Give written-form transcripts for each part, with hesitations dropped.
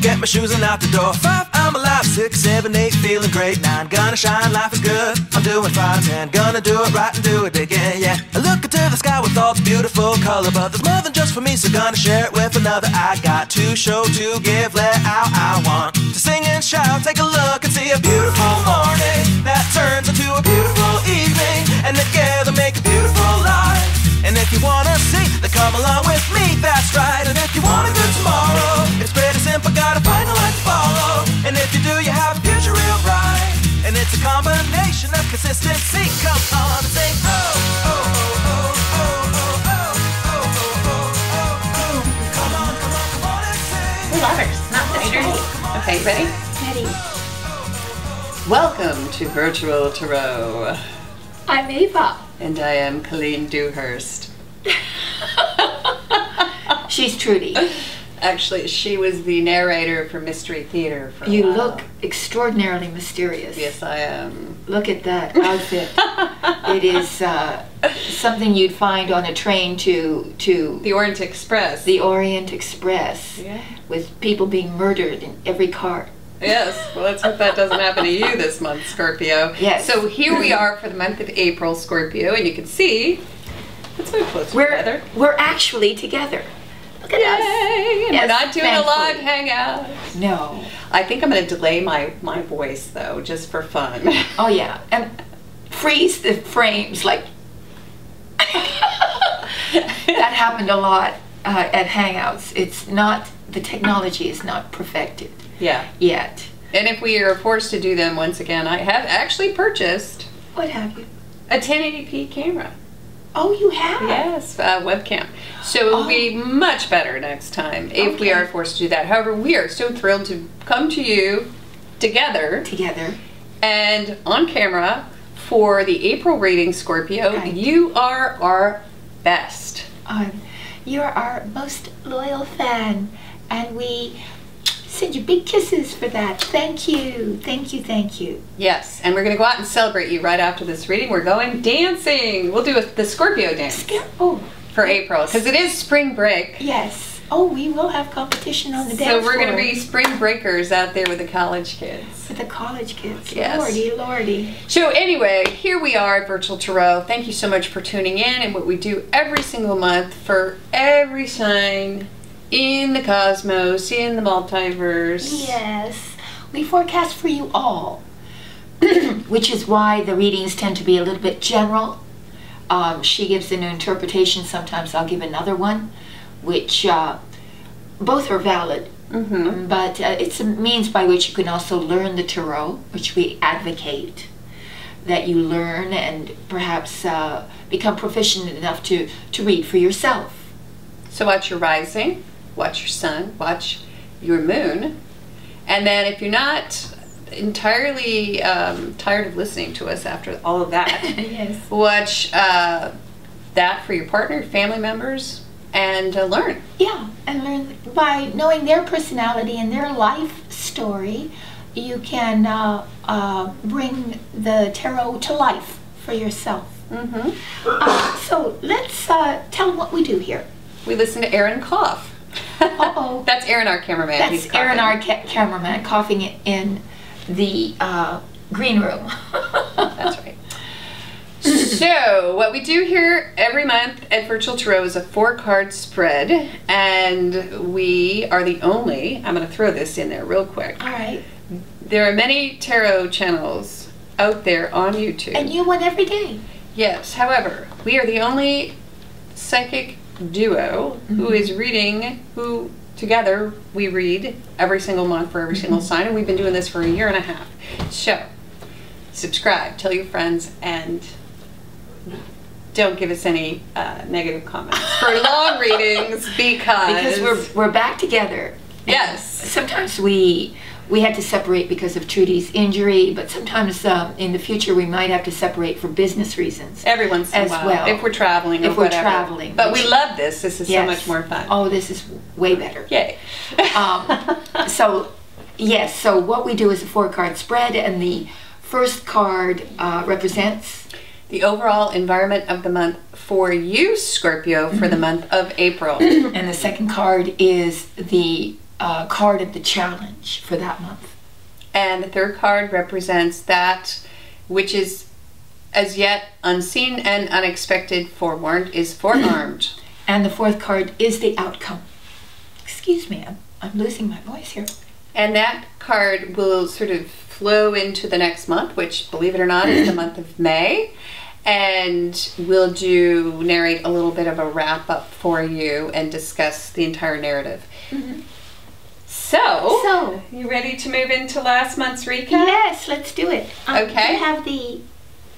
get my shoes and out the door. 5, I'm alive. 6, 7, 8, feeling great. 9, gonna shine, life is good. I'm doing fine. 10, gonna do it right and do it again, yeah. I look into the sky with all the beautiful color, but there's more than just for me, so gonna share it with another. I got to show, to give, let out. I want to sing and shout. Take a look and see a beautiful morning that turns into a beautiful evening, and together make a beautiful life. And if you wanna see, then come along with me, that's right. And if you want a good tomorrow, it's pretty simple, gotta find a light to follow. And if you do, you have a future real bright. And it's a combination of consistency. Come on and sing, oh, oh, oh, oh, oh, oh, oh, oh, oh, oh, oh. Come on, come on, come on and sing. We love her. Not the Okay, ready? Ready. Welcome to Virtual Tarot. I'm Ava. And I am Colleen Dewhurst. She's Trudy. Actually, she was the narrator for Mystery Theater for a You while. look extraordinarily mysterious. Yes, I am. Look at that outfit. It is something you'd find on a train to The Orient Express. the Orient Express, Yeah. with people being murdered in every car. Yes, well, let's hope that doesn't happen to you this month, Scorpio. Yes. So here we are for the month of April, Scorpio, and you can see, let's move closer together. We're actually together. Look at us. Yay! And Yes, we're not doing a live thankfully. hangout. No. I think I'm going to delay my voice, though, just for fun. Oh yeah, and freeze the frames like. That happened a lot at Hangouts. It's not, the technology is not perfected Yeah. yet. And if we are forced to do them once again, I have actually purchased What have you? a 1080p camera. Oh, you have? Yes, webcam. So it will be much better next time if we Okay. are forced to do that. However, we are so thrilled to come to you together Together. and on camera for the April reading, Scorpio. Right. You are our best. You're our most loyal fan, and we send you big kisses for that. Thank you. Thank you. Thank you. Yes, and we're going to go out and celebrate you right after this reading. We're going dancing. We'll do the Scorpio dance Oh, for April because it is spring break. yes. Oh, we will have competition on the dance So we're floor. going to be spring breakers out there with the college kids. For the college kids. Yes. Lordy, lordy. So anyway, here we are at Virtual Tarot. Thank you so much for tuning in, and what we do every single month for every sign in the cosmos, in the multiverse. Yes. We forecast for you all, which is why the readings tend to be a little bit general. She gives a new interpretation. Sometimes I'll give another one, which both are valid. Mm-hmm. But it's a means by which you can also learn the tarot, which we advocate that you learn and perhaps become proficient enough to read for yourself. So watch your rising, watch your sun, watch your moon, and then if you're not entirely tired of listening to us after all of that, Yes. watch that for your partner, family members, and learn. Yeah, and learn by knowing their personality and their life story. You can bring the tarot to life for yourself. Mm-hmm. So let's tell them what we do here. We listen to Aaron cough. Uh-oh. That's Aaron, our cameraman. That's He's Aaron, coughing. our cameraman, coughing in the green room. That's right. So, what we do here every month at Virtual Tarot is a 4-card spread, and we are the only, I'm going to throw this in there real quick. All right. There are many tarot channels out there on YouTube. And you won every day. Yes, however, we are the only psychic duo who is reading, who together we read every single month for every single sign, and we've been doing this for a year and a half. So, subscribe, tell your friends, and don't give us any negative comments for long readings because we're back together. Yes. Sometimes we had to separate because of Trudy's injury, but sometimes in the future we might have to separate for business reasons. Every once in a as while, well. if we're traveling or If we're whatever. traveling, But which- we love this. This is so Yes. much more fun. Oh, this is way better. Yay. So, yes, so what we do is a 4-card spread, and the first card represents The overall environment of the month for you, Scorpio, for the month of April. and the second card is the card of the challenge for that month. And the third card represents that which is as yet unseen and unexpected. Forewarned is forearmed. And the fourth card is the outcome. Excuse me, I'm losing my voice here. And that card will sort of flow into the next month, which, believe it or not, is the month of May. And we'll narrate a little bit of a wrap up for you and discuss the entire narrative. Mm-hmm. So, you ready to move into last month's recap? Yes, let's do it. Okay. You have the...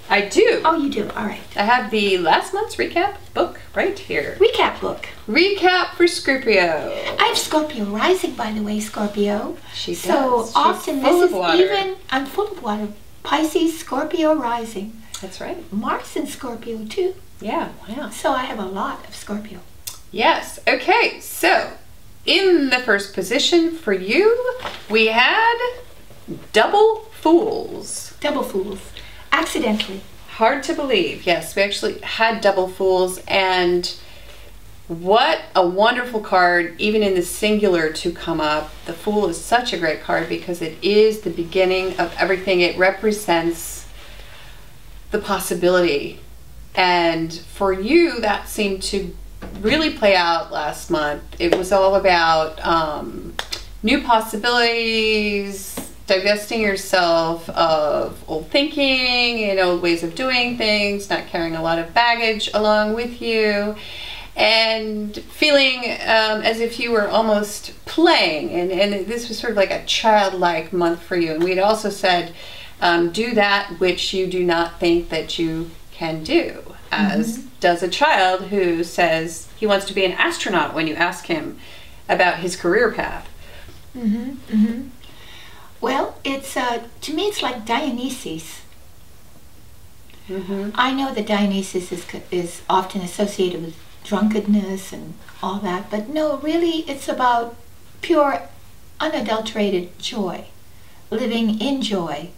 I do. Oh, you do. All right. I have the last month's recap book right here. Recap book. Recap for Scorpio. I have Scorpio rising, by the way, Scorpio. She does. So She's often full this of is water. even... I'm full of water. Pisces, Scorpio rising. That's right. Mars in Scorpio, too. Yeah, wow. So I have a lot of Scorpio. Yes. Okay, so in the first position for you, we had Double Fools. Double Fools. Accidentally. Hard to believe. Yes, we actually had Double Fools, and what a wonderful card, even in the singular, to come up. The Fool is such a great card because it is the beginning of everything. It represents the possibility. And for you, that seemed to really play out last month. It was all about new possibilities, divesting yourself of old thinking and old ways of doing things, not carrying a lot of baggage along with you, and feeling as if you were almost playing. And this was sort of like a childlike month for you. And we'd also said, do that which you do not think that you can do, as does a child who says he wants to be an astronaut when you ask him about his career path. Well, it's to me it's like Dionysus. I know that Dionysus is often associated with drunkenness and all that, but no, really it's about pure, unadulterated joy, living in joy,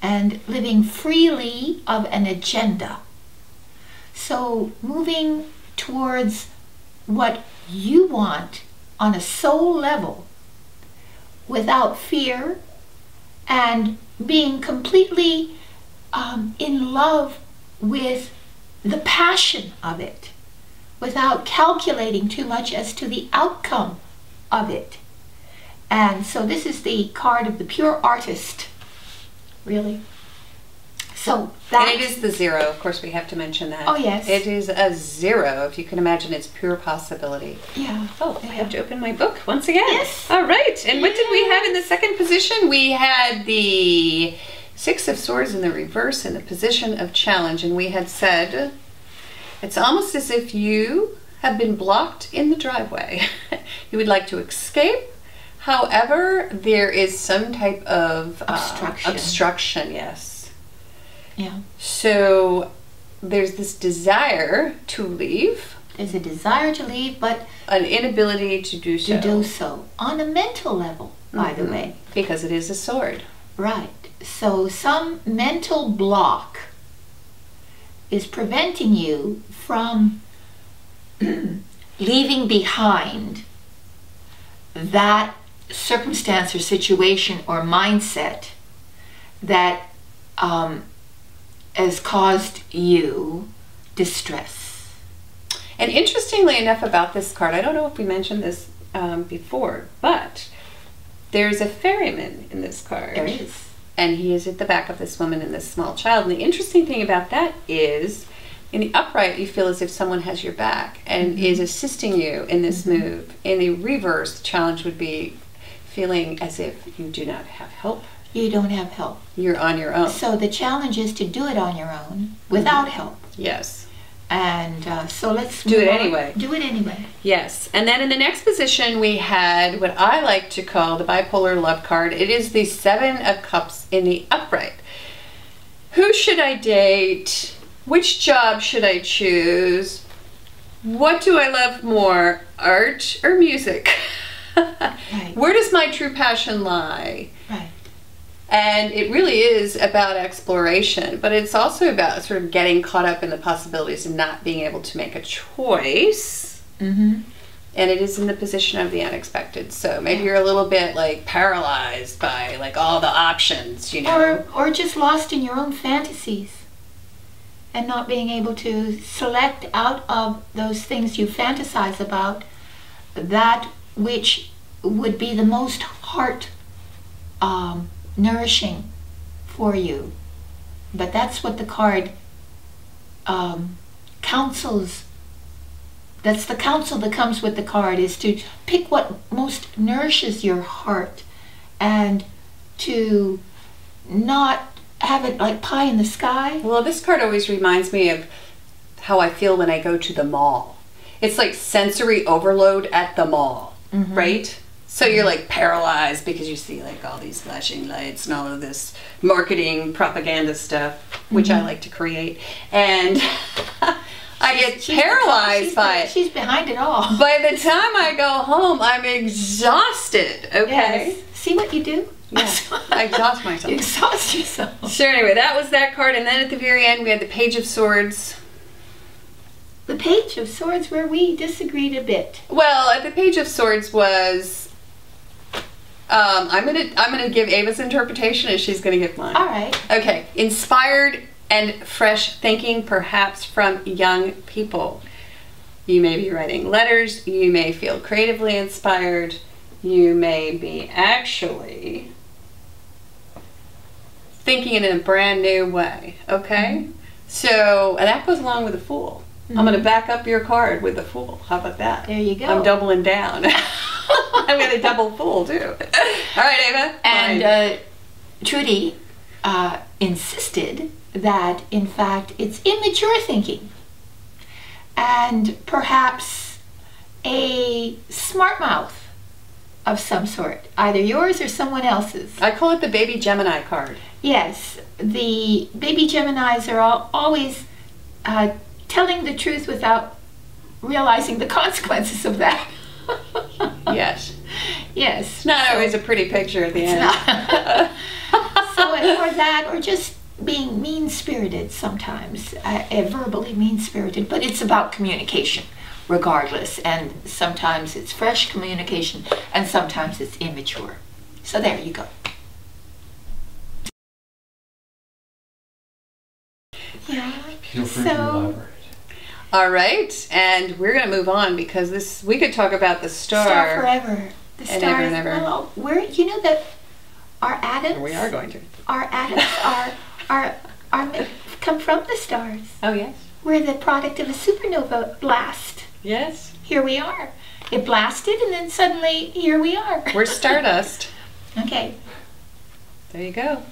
and living freely of an agenda. So moving towards what you want on a soul level without fear, and being completely in love with the passion of it without calculating too much as to the outcome of it. And so this is the card of the pure artist, really. So that, and it is the zero, of course we have to mention that. Oh yes. It is a zero, if you can imagine. It's pure possibility. Yeah. Oh, I have to open my book once again. Yes. All right, and what did we have in the second position? We had the Six of Swords in the reverse in the position of challenge, and we had said it's almost as if you have been blocked in the driveway. You would like to escape. However, there is some type of obstruction, yes. Yeah. So there's this desire to leave. There's a desire to leave, but an inability to do so. To do so on a mental level, by the way. Because it is a sword. Right. So some mental block is preventing you from leaving behind that circumstance or situation or mindset that has caused you distress. And interestingly enough about this card, I don't know if we mentioned this before, but there's a ferryman in this card. There is. And he is at the back of this woman and this small child. And the interesting thing about that is, in the upright, you feel as if someone has your back and is assisting you in this move. In the reverse, the challenge would be feeling as if you do not have help. You don't have help. You're on your own. So the challenge is to do it on your own without help. Yes. And so let's do it anyway. Do it anyway. Yes. And then in the next position, we had what I like to call the bipolar love card. It is the Seven of Cups in the upright. Who should I date? Which job should I choose? What do I love more, art or music? Right. Where does my true passion lie? Right. And it really is about exploration, but it's also about sort of getting caught up in the possibilities and not being able to make a choice. And it is in the position of the unexpected. So maybe you're a little bit like paralyzed by like all the options, you know. Or just lost in your own fantasies and not being able to select out of those things you fantasize about that which would be the most heart nourishing for you. But that's what the card counsels. That's the counsel that comes with the card, is to pick what most nourishes your heart and to not have it like pie in the sky. Well, this card always reminds me of how I feel when I go to the mall. It's like sensory overload at the mall, right? So you're like paralyzed because you see like all these flashing lights and all of this marketing propaganda stuff, which I like to create. And I get paralyzed by it. She's behind it all. By the time I go home, I'm exhausted, okay? Yes. See what you do? Yeah, I exhaust myself. You exhaust yourself. So anyway, that was that card. And then at the very end, we had the Page of Swords. The Page of Swords, where we disagreed a bit. Well, at the Page of Swords was... I'm gonna give Ava's interpretation and she's gonna give mine. All right. Okay. Inspired and fresh thinking, perhaps from young people. You may be writing letters. You may feel creatively inspired. You may be actually thinking in a brand new way. Okay? So, and that goes along with the Fool. I'm going to back up your card with the Fool. How about that? There you go. I'm doubling down. I'm going to double Fool too. All right, Ava. And Trudy insisted that, in fact, it's immature thinking and perhaps a smart mouth of some sort, either yours or someone else's. I call it the Baby Gemini card. Yes, the baby Geminis are always telling the truth without realizing the consequences of that. Yes. Yes. It's not always a pretty picture at the end. So, or that, or just being mean-spirited sometimes, verbally mean-spirited, but it's about communication regardless, and sometimes it's fresh communication and sometimes it's immature. So there you go. Yeah. Feel free to elaborate. All right, and we're going to move on because we could talk about the star. Star forever. The and stars. never. Well, you know that our atoms. We are going to. Our atoms are come from the stars. Oh yes. We're the product of a supernova blast. Yes. Here we are. It blasted, and then suddenly here we are. We're stardust. Okay. There you go.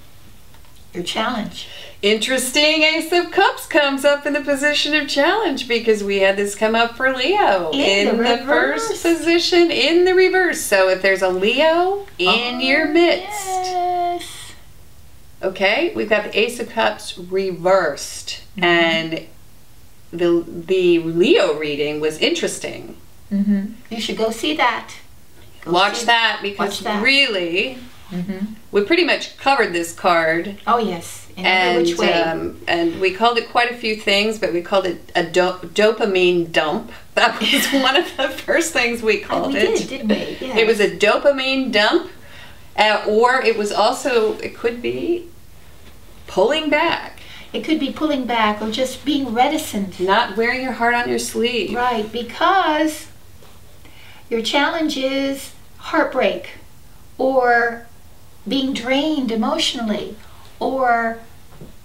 Your challenge. Interesting. Ace of Cups comes up in the position of challenge because we had this come up for Leo In the first position in the reverse. So if there's a Leo in your midst, Yes. okay, we've got the Ace of Cups reversed, and the Leo reading was interesting. You should go see that. Watch that because really, we pretty much covered this card. Oh yes, in every which way. And we called it quite a few things, but we called it a dopamine dump. That was one of the first things we called it. We did, didn't we? Yes. It was a dopamine dump, or it was also, it could be pulling back. It could be pulling back or just being reticent. Not wearing your heart on your sleeve. Right, because your challenge is heartbreak or being drained emotionally or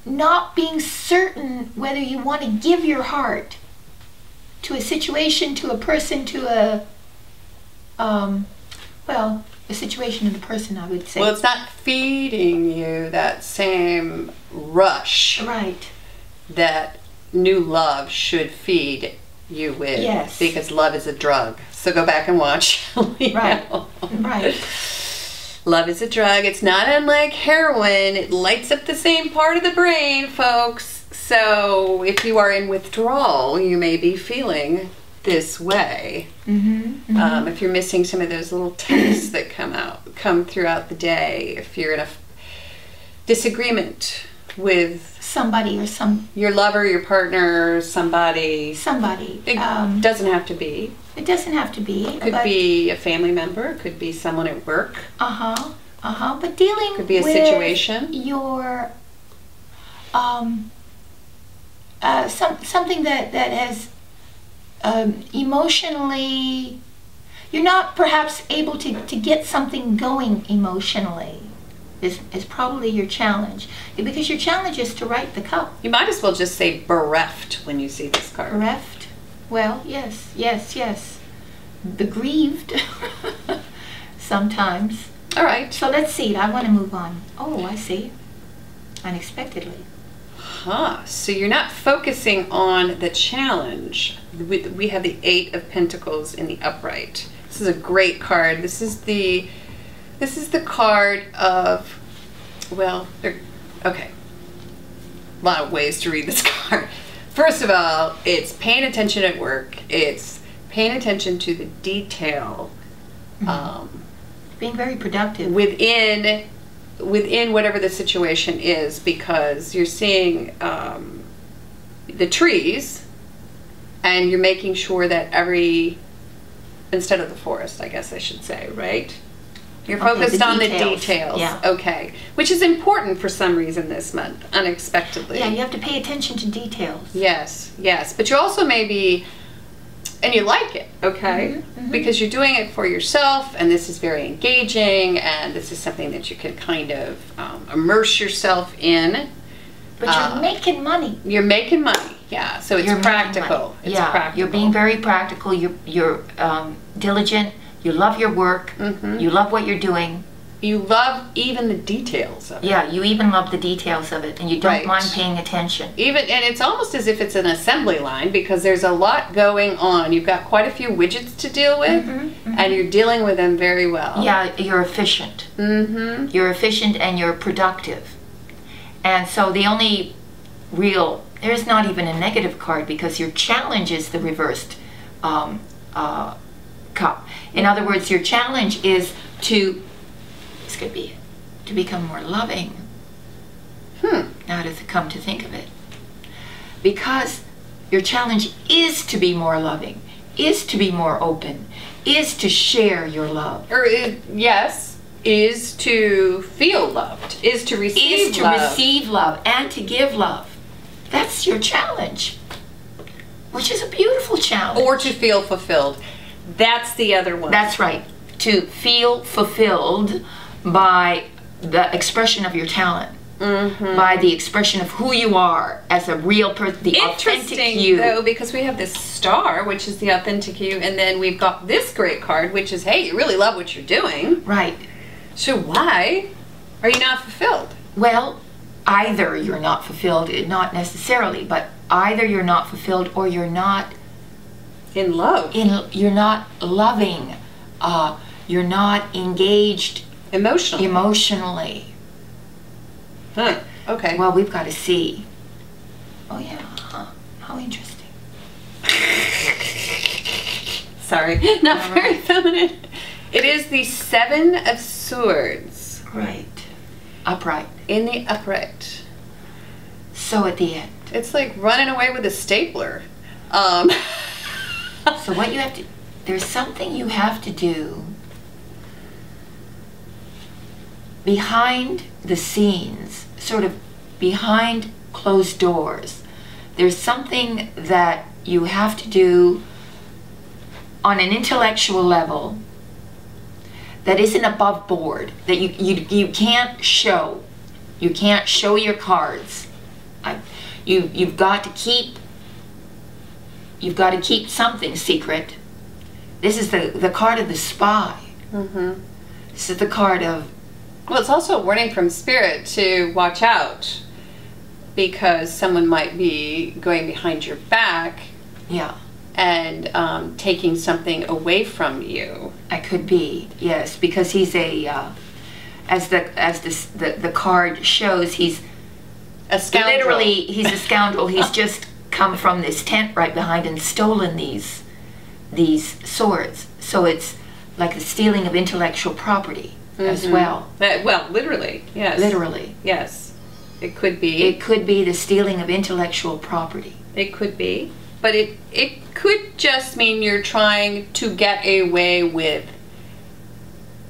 not being certain whether you want to give your heart to a situation, to a person, to a situation and a person, I would say. Well, it's not feeding you that same rush. Right. That new love should feed you with. Yes. Because love is a drug. So go back and watch. Right. Right. Love is a drug. It's not unlike heroin. It lights up the same part of the brain, folks. So if you are in withdrawal, you may be feeling this way. If you're missing some of those little texts that come throughout the day, if you're in a disagreement with somebody or your lover, your partner, somebody. Somebody. It doesn't have to be. It doesn't have to be. Could be a family member. It could be someone at work. But dealing Could be a with situation. your something that has emotionally, you're not perhaps able to get something going emotionally. Is probably your challenge, because your challenge is to right the cup. You might as well just say bereft when you see this card. Bereft? Well, yes. Bereaved sometimes. All right. So let's see. I want to move on. Oh, I see. Unexpectedly. So you're not focusing on the challenge. We have the 8 of Pentacles in the upright. This is a great card. This is the card of, well, okay. A lot of ways to read this card. First of all, it's paying attention at work. It's paying attention to the detail. Being very productive. Within whatever the situation is, because you're seeing the trees, and you're making sure that instead of the forest, I guess I should say, right? You're focused on the details. Yeah. Okay. Which is important for some reason this month, unexpectedly. Yeah, you have to pay attention to details. Yes. But you also maybe, and you like it, okay? Because you're doing it for yourself, and this is very engaging, and this is something that you can kind of immerse yourself in. But you're making money. You're making money, yeah. So it's practical. It's practical. You're being very practical. You're diligent. You love your work. You love what you're doing. You love even the details of it. Yeah, you even love the details of it, and you don't mind paying attention. And it's almost as if it's an assembly line, because there's a lot going on. You've got quite a few widgets to deal with, and you're dealing with them very well. Yeah, you're efficient. You're efficient and you're productive. And so the only there's not even a negative card, because your challenge is the reversed cup. In other words, your challenge is to become more loving. Now to come to think of it. Because your challenge is to be more loving, is to be more open, is to share your love. Is to feel loved, is to receive love, and to give love. That's your challenge, which is a beautiful challenge. Or to feel fulfilled. That's the other one. That's right. To feel fulfilled by the expression of your talent, by the expression of who you are as a real person, the authentic you. Though, because we have this star, which is the authentic you, and then we've got this great card, which is, hey, you really love what you're doing. Right. So why are you not fulfilled? Well, either you're not fulfilled, not necessarily, but either you're not fulfilled or you're not in love. You're not loving. You're not engaged emotionally. Okay. Well, we've got to see. Oh yeah. How interesting. Sorry, not very feminine. It is the 7 of Swords. Right. Upright. In the upright. So at the end. It's like running away with a stapler. So what you have to, there's something you have to do behind the scenes, sort of behind closed doors. There's something that you have to do on an intellectual level that isn't above board, that you can't show. You can't show your cards. You've got to keep something secret. This is the card of the spy. This is the card of... Well, it's also a warning from Spirit to watch out, because someone might be going behind your back. Yeah. And taking something away from you. I could be, yes, because he's as the card shows, he's a scoundrel. Literally, he's a scoundrel. He's just come from this tent right behind and stolen these swords. So it's like the stealing of intellectual property as well. Well, literally, yes. Literally. Yes. It could be. It could be the stealing of intellectual property. It could be. but it could just mean you're trying to get away with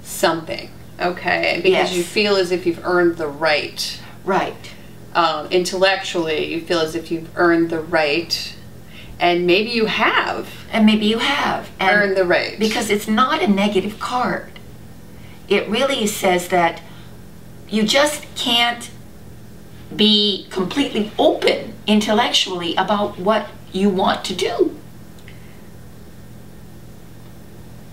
something, okay? Because you feel as if you've earned the right. Right. Intellectually, you feel as if you've earned the right, and maybe you have. And maybe you have. And earned the right. Because it's not a negative card. It really says that you just can't be completely open intellectually about what you want to do.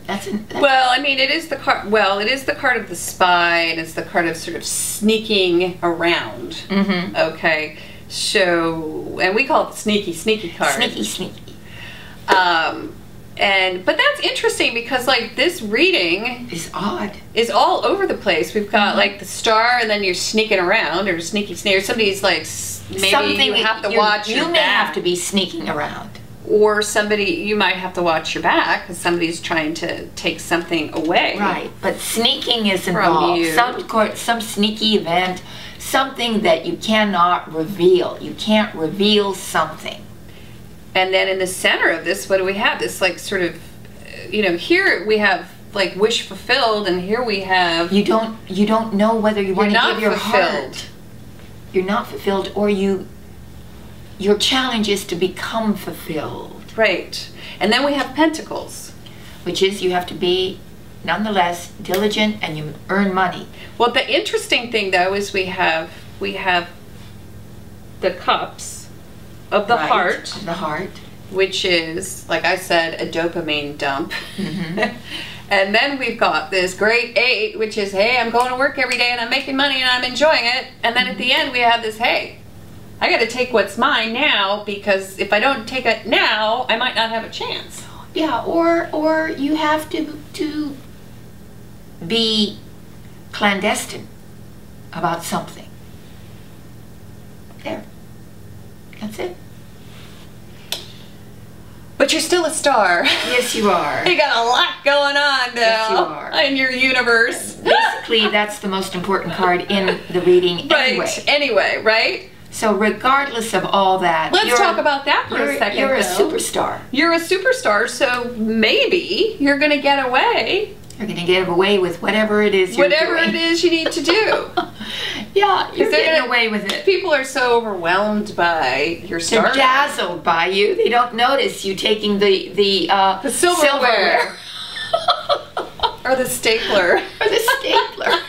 Well, I mean, it is the card. Well, it is the card of the spy, and it's the card of sort of sneaking around. Mm-hmm. Okay, so, and we call it the sneaky card. Sneaky. But that's interesting because like this reading is odd. Is all over the place. We've got like the star, and then you're sneaking around, or sneaky. Somebody's like maybe you have to watch your back. You may have to be sneaking around. Or you might have to watch your back because somebody's trying to take something away. Right, but sneaking is involved. Some sneaky event, something that you cannot reveal. You can't reveal something. And then in the center of this, what do we have? This like sort of, here we have like wish fulfilled, and here we have you don't know whether you want to give your heart. You're not fulfilled, or your challenge is to become fulfilled. Right. And then we have pentacles. Which is you have to be, nonetheless, diligent, and you earn money. Well, the interesting thing, though, is we have the cups of the heart. Of the heart. Which is, like I said, a dopamine dump. Mm-hmm. And then we've got this great 8, which is, hey, I'm going to work every day, and I'm making money, and I'm enjoying it. And then at the end, we have this, hey, I got to take what's mine now, because if I don't take it now, I might not have a chance. Yeah, or you have to be clandestine about something. There. That's it. But you're still a star. Yes, you are. You got a lot going on now. Yes, you are. In your universe. Basically, that's the most important card in the reading Anyway, right? So regardless of all that, let's talk about that for a second. You're a superstar. You're a superstar, so maybe you're going to get away. You're going to get away with whatever it is you're doing. Whatever it is you need to do. Yeah, you're getting away with it. People are so overwhelmed by your star. They're dazzled by you. They don't notice you taking the silverware. Or the stapler. Or the stapler.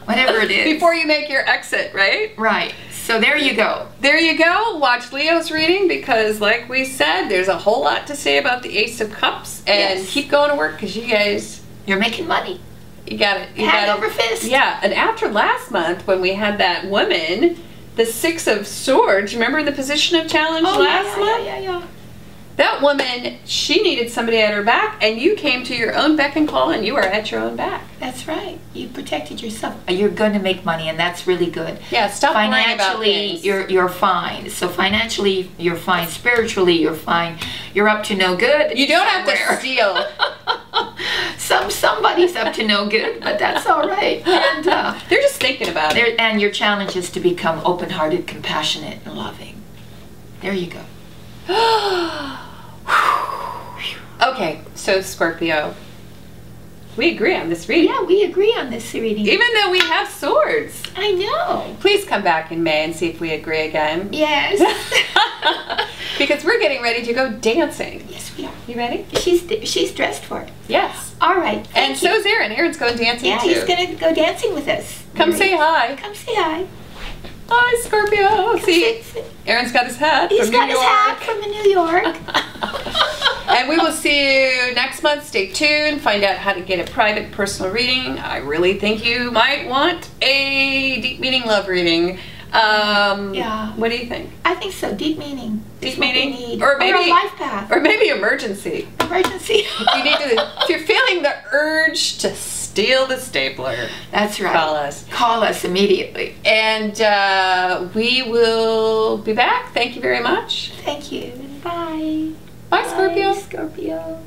Whatever it is. Before you make your exit, right? Right. So there you go. There you go. Watch Leo's reading, because like we said, there's a whole lot to say about the Ace of Cups. And keep going to work, because you guys... You're making money. You got it. Hand over fist. Yeah. And after last month, when we had that woman, the 6 of Swords, remember the position of challenge last month? Yeah. That woman, she needed somebody at her back, and you came to your own beck and call, and you are at your own back. That's right. You protected yourself. You're going to make money, and that's really good. Yeah, stop worrying about things. Financially, you're fine. So financially, you're fine. Spiritually, you're fine. You're up to no good. You don't have to steal. Somebody's up to no good, but that's all right. And they're just thinking about it. And your challenge is to become open-hearted, compassionate, and loving. There you go. Okay, so Scorpio, we agree on this reading. Yeah, we agree on this reading. Even though we have swords. I know. Please come back in May and see if we agree again. Yes. Because we're getting ready to go dancing. Yes, we are. You ready? She's dressed for it. Yes. All right. And so is Aaron. Aaron's going dancing too. Yeah, he's going to go dancing with us. Come say hi. Come say hi. Hi, Scorpio. See, Aaron's got his hat from New York. He's got his hat from New York. And we will see you next month. Stay tuned. Find out how to get a private personal reading. I really think you might want a deep meaning love reading. Yeah. What do you think? I think so. Deep meaning. Deep meaning, or maybe a life path, or maybe emergency. Emergency. If you're feeling the urge to steal the stapler, that's right. Call us. Call us immediately. And we will be back. Thank you very much. Thank you. Bye. Bye, Scorpio. Scorpio.